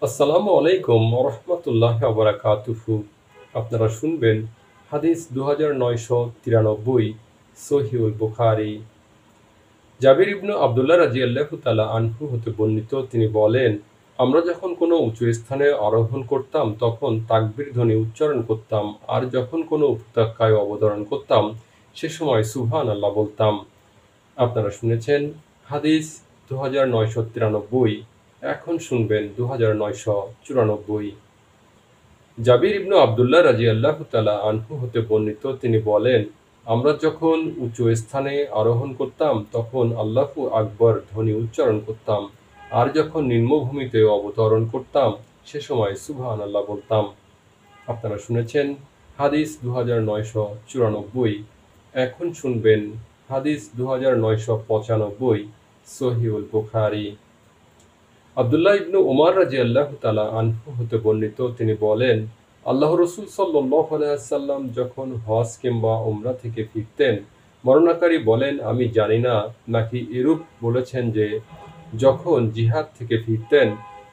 আসসালামু আলাইকুম রহমতুল্লাহ বারাকাতুহু। আপনারা শুনবেন হাদিস 2993, সহিহুল বুখারী। জাবির ইবনু আবদুল্লাহ রাদিয়াল্লাহু তাআলা আনহু হতে বর্ণিত, তিনি বলেন, আমরা যখন কোনো উঁচু স্থানে আরোহণ করতাম তখন তাকবীর ধ্বনি উচ্চারণ করতাম, আর যখন কোনো উপত্যকায় অবতরণ করতাম সে সময় সুবহানাল্লাহ বলতাম। আপনারা শুনেছেন হাদিস 2993। এখন শুনবেন 2994। জাবির ইবনু আবদুল্লাহ রাদিয়াল্লাহু তাআলা আনহু হতে বর্ণিত, তিনি বলেন, আমরা যখন উঁচু স্থানে আরোহণ করতাম তখন আল্লাহু আকবর ধ্বনি উচ্চারণ করতাম, আর যখন নিম্নভূমিতে অবতরণ করতাম সে সময় সুবহানাল্লাহ বলতাম। আপনারা শুনেছেন হাদিস 2994। এখন শুনবেন হাদিস 2995, সহিহুল বুখারী। আব্দুল্লাহ ইবনু উমর রাদিয়াল্লাহু তাআলা আনহু হতে বর্ণিত, তিনি বলেন, আল্লাহ রসুল সাল্লাল্লাহু আলাইহি ওয়াসাল্লাম যখন হজ কিংবা উমরা থেকে ফিরতেন, বর্ণনাকারী বলেন, আমি জানি না নাকি এরূপ বলেছেন যে যখন জিহাদ থেকে ফিরতেন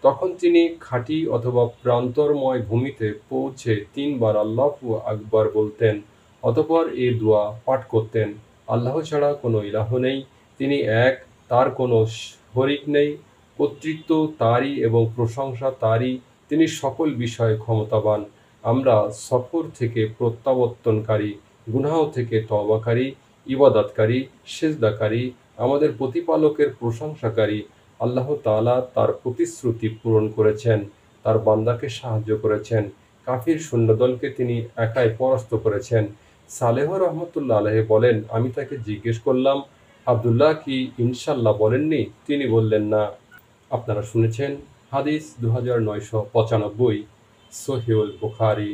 তখন তিনি খাঁটি অথবা প্রান্তরময় ভূমিতে পৌঁছে 3 বার আল্লাহু আকবার বলতেন, অতঃপর এই দোয়া পাঠ করতেন, আল্লাহ ছাড়া কোনো ইলাহ নেই, তিনি এক, তার কোনো শরীক নেই, কর্তৃত্ব তারই এবং প্রশংসা তারই, তিনি সকল বিষয়ে ক্ষমতাবান। আমরা সফর থেকে প্রত্যাবর্তনকারী, গুনাহ থেকে তওবাকারী, ইবাদতকারী, সিজদাকারী, আমাদের প্রতিপালকের প্রশংসাকারী। আল্লাহ তাআলা তার প্রতিশ্রুতি পূরণ করেছেন, তার বান্দাকে সাহায্য করেছেন, কাফির সৈন্যদলকে তিনি একাই পরাস্ত করেছেন। সালেহ রহমতুল্লাহ আলাইহি বলেন, আমি তাকে জিজ্ঞেস করলাম, আব্দুল্লাহ কি ইনশাল্লাহ বলেননি? তিনি বললেন না। আপনারা শুনেছেন হাদিস 2995, সহিহুল বুখারী।